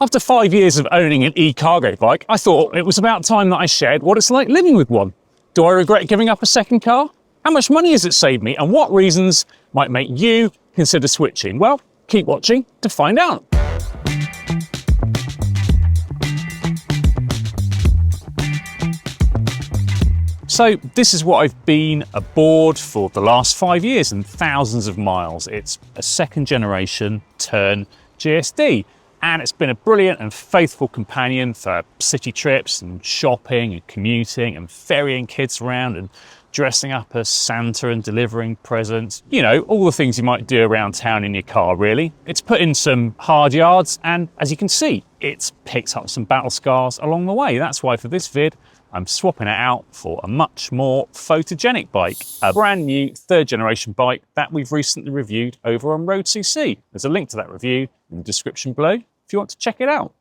After 5 years of owning an e-cargo bike, I thought it was about time that I shared what it's like living with one. Do I regret giving up a second car? How much money has it saved me? And what reasons might make you consider switching? Well, keep watching to find out. So this is what I've been aboard for the last 5 years and thousands of miles. It's a second generation Tern GSD. And it's been a brilliant and faithful companion for city trips and shopping and commuting and ferrying kids around and dressing up as Santa and delivering presents. You know, all the things you might do around town in your car, really. It's put in some hard yards and, as you can see, it's picked up some battle scars along the way. That's why for this vid, I'm swapping it out for a much more photogenic bike, a brand new third generation bike that we've recently reviewed over on road.cc. There's a link to that review in the description below if you want to check it out.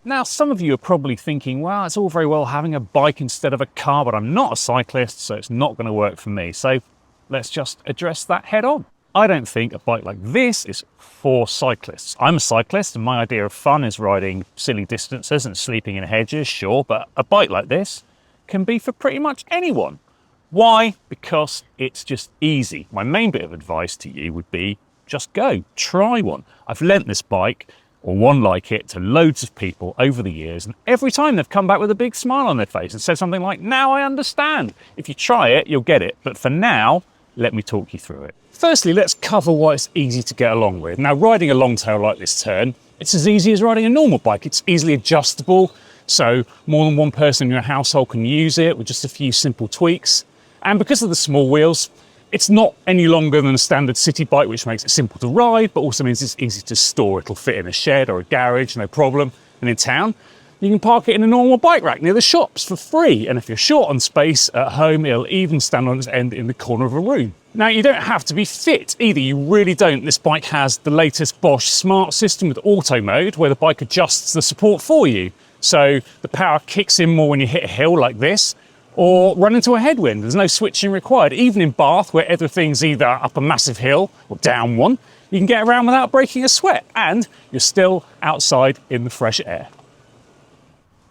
Now, some of you are probably thinking, well, it's all very well having a bike instead of a car, but I'm not a cyclist, so it's not going to work for me. So let's just address that head on. I don't think a bike like this is for cyclists. I'm a cyclist and my idea of fun is riding silly distances and sleeping in hedges, sure, but a bike like this can be for pretty much anyone. Why? Because it's just easy. My main bit of advice to you would be just go, try one. I've lent this bike or one like it to loads of people over the years, and every time they've come back with a big smile on their face and said something like, now I understand. If you try it, you'll get it. But for now, let me talk you through it. Firstly, let's cover why it's easy to get along with. Now, riding a long tail like this Tern, it's as easy as riding a normal bike. It's easily adjustable, so more than one person in your household can use it with just a few simple tweaks. And because of the small wheels, it's not any longer than a standard city bike, which makes it simple to ride, but also means it's easy to store. It'll fit in a shed or a garage, no problem. And in town, you can park it in a normal bike rack near the shops for free. And if you're short on space at home, it'll even stand on its end in the corner of a room. Now, you don't have to be fit either. You really don't. This bike has the latest Bosch smart system with auto mode, where the bike adjusts the support for you. So the power kicks in more when you hit a hill like this, or run into a headwind. There's no switching required. Even in Bath, where everything's either up a massive hill or down one, you can get around without breaking a sweat, and you're still outside in the fresh air.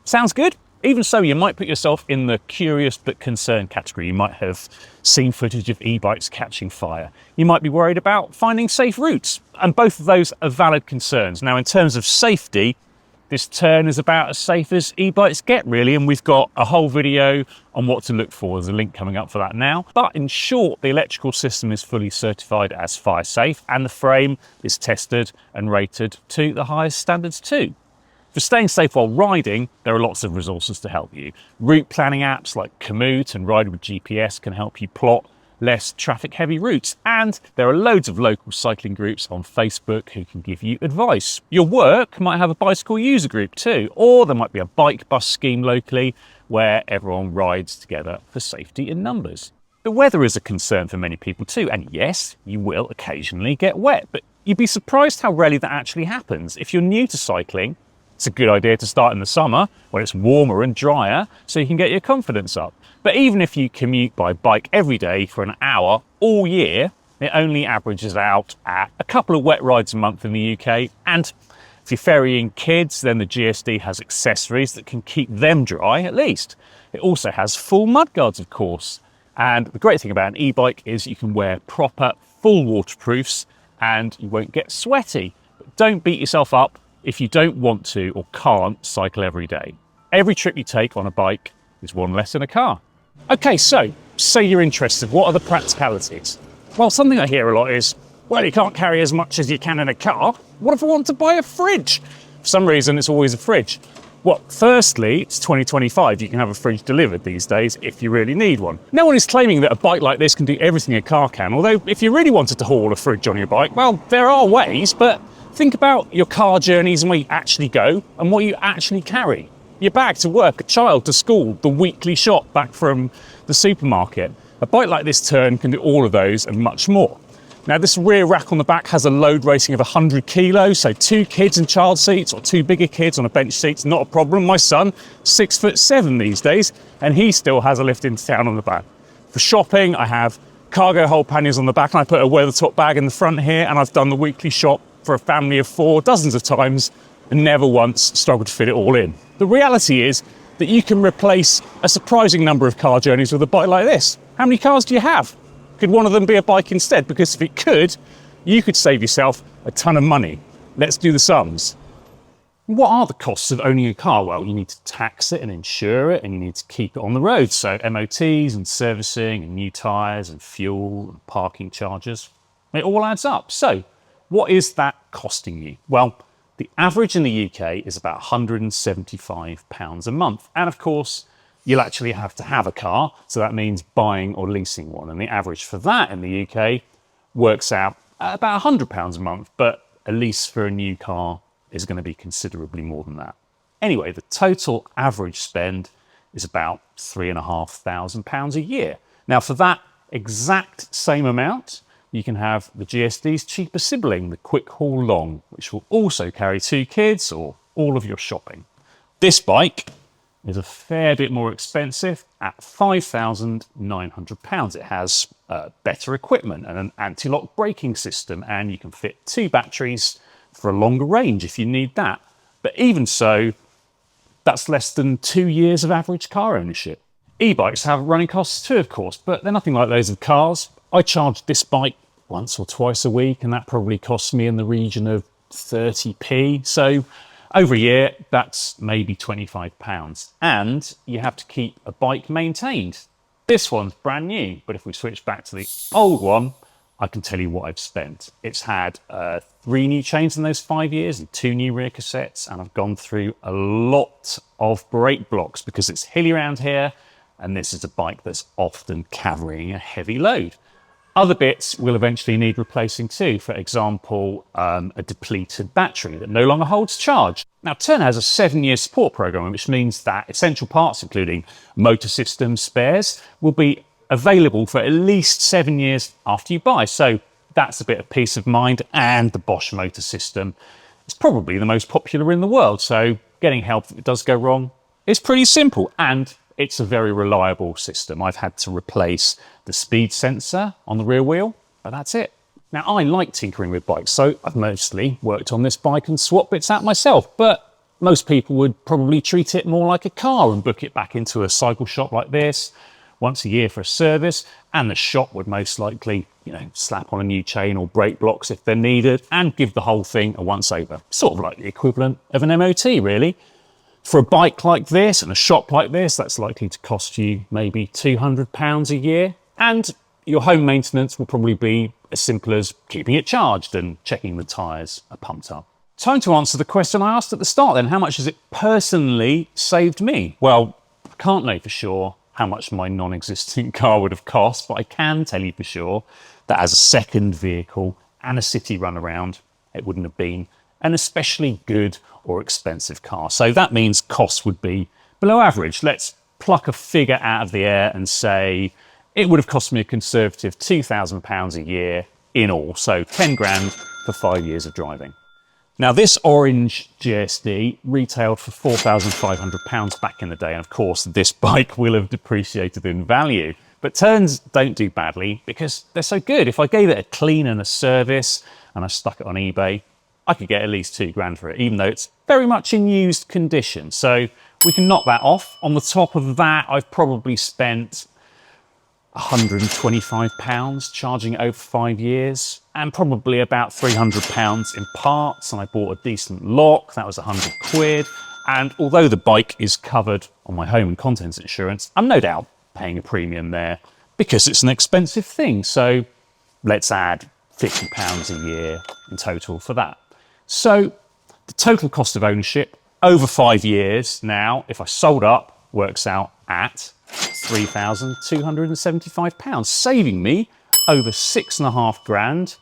Sounds good? Even so, you might put yourself in the curious but concerned category. You might have seen footage of e-bikes catching fire. You might be worried about finding safe routes, and both of those are valid concerns. Now, in terms of safety, this Tern is about as safe as e-bikes get, really, and we've got a whole video on what to look for. There's a link coming up for that now. But in short, the electrical system is fully certified as fire safe, and the frame is tested and rated to the highest standards too. For staying safe while riding, there are lots of resources to help you. Route planning apps like Komoot and Ride with GPS can help you plot less traffic-heavy routes, and there are loads of local cycling groups on Facebook who can give you advice. Your work might have a bicycle user group too, or there might be a bike bus scheme locally where everyone rides together for safety in numbers. The weather is a concern for many people too, and yes, you will occasionally get wet, but you'd be surprised how rarely that actually happens. If you're new to cycling, it's a good idea to start in the summer when it's warmer and drier so you can get your confidence up. But even if you commute by bike every day for an hour all year, it only averages out at a couple of wet rides a month in the UK. And if you're ferrying kids, then the GSD has accessories that can keep them dry at least. It also has full mudguards, of course. And the great thing about an e-bike is you can wear proper full waterproofs and you won't get sweaty. But don't beat yourself up if you don't want to or can't cycle every day. Every trip you take on a bike is one less in a car. Okay, so say you're interested, what are the practicalities? Well, something I hear a lot is, well, you can't carry as much as you can in a car. What if I want to buy a fridge? For some reason, it's always a fridge. Well, firstly, it's 2025. You can have a fridge delivered these days if you really need one. No one is claiming that a bike like this can do everything a car can, although if you really wanted to haul a fridge on your bike, well, there are ways, but think about your car journeys and where you actually go and what you actually carry. Your bag to work, a child to school, the weekly shop back from the supermarket. A bike like this Tern can do all of those and much more. Now, this rear rack on the back has a load rating of 100 kilos, so 2 kids in child seats or 2 bigger kids on a bench seat's not a problem. My son, 6'7" these days, and he still has a lift into town on the back. For shopping, I have cargo hold panniers on the back, and I put a weather top bag in the front here, and I've done the weekly shop for a family of 4 dozens of times and never once struggled to fit it all in. The reality is that you can replace a surprising number of car journeys with a bike like this. How many cars do you have? Could one of them be a bike instead? Because if it could, you could save yourself a ton of money. Let's do the sums. What are the costs of owning a car? Well, you need to tax it and insure it, and you need to keep it on the road. So MOTs and servicing and new tyres and fuel and parking charges. It all adds up. So what is that costing you? Well, the average in the UK is about £175 a month. And of course, you'll actually have to have a car. So that means buying or leasing one. And the average for that in the UK works out at about £100 a month. But a lease for a new car is going to be considerably more than that. Anyway, the total average spend is about £3,500 a year. Now, for that exact same amount, you can have the GSD's cheaper sibling, the Quick Haul Long, which will also carry 2 kids or all of your shopping. This bike is a fair bit more expensive at £5,900. It has better equipment and an anti-lock braking system, and you can fit 2 batteries for a longer range if you need that. But even so, that's less than 2 years of average car ownership. E-bikes have running costs too, of course, but they're nothing like those of cars. I charge this bike once or twice a week, and that probably costs me in the region of 30p. So over a year, that's maybe £25. And you have to keep a bike maintained. This one's brand new, but if we switch back to the old one, I can tell you what I've spent. It's had 3 new chains in those 5 years and 2 new rear cassettes, and I've gone through a lot of brake blocks because it's hilly around here, and this is a bike that's often carrying a heavy load. Other bits will eventually need replacing too. For example, a depleted battery that no longer holds charge. Now, Tern has a 7-year support program, which means that essential parts, including motor systems, spares, will be available for at least 7 years after you buy. So that's a bit of peace of mind. And the Bosch motor system is probably the most popular in the world. So getting help if it does go wrong is pretty simple. And it's a very reliable system. I've had to replace the speed sensor on the rear wheel, but that's it. Now, I like tinkering with bikes, so I've mostly worked on this bike and swapped bits out myself, but most people would probably treat it more like a car and book it back into a cycle shop like this once a year for a service, and the shop would most likely, slap on a new chain or brake blocks if they're needed and give the whole thing a once over. Sort of like the equivalent of an MOT, really. For a bike like this and a shop like this, that's likely to cost you maybe £200 a year. And your home maintenance will probably be as simple as keeping it charged and checking the tyres are pumped up. Time to answer the question I asked at the start then. How much has it personally saved me? Well, I can't know for sure how much my non-existent car would have cost, but I can tell you for sure that as a second vehicle and a city run around, it wouldn't have been an especially good or expensive car. So that means costs would be below average. Let's pluck a figure out of the air and say it would have cost me a conservative £2,000 a year in all. So 10 grand for 5 years of driving. Now, this orange GSD retailed for £4,500 back in the day. And of course, this bike will have depreciated in value. But Terns don't do badly because they're so good. If I gave it a clean and a service and I stuck it on eBay, I could get at least 2 grand for it, even though it's very much in used condition. So we can knock that off. On the top of that, I've probably spent £125 charging it over 5 years, and probably about £300 in parts. And I bought a decent lock, that was 100 quid. And although the bike is covered on my home and contents insurance, I'm no doubt paying a premium there because it's an expensive thing. So let's add £50 a year in total for that. So the total cost of ownership over 5 years now, if I sold up, works out at £3,275, saving me over 6.5 grand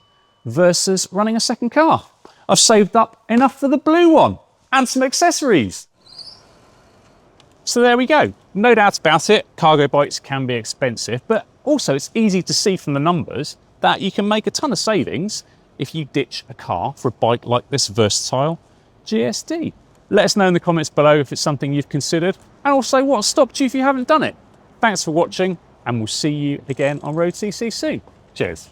versus running a second car. I've saved up enough for the blue one and some accessories. So there we go. No doubt about it, cargo bikes can be expensive, but also it's easy to see from the numbers that you can make a ton of savings if you ditch a car for a bike like this versatile GSD. Let us know in the comments below if it's something you've considered, and also what stopped you if you haven't done it. Thanks for watching, and we'll see you again on road.cc soon. Cheers.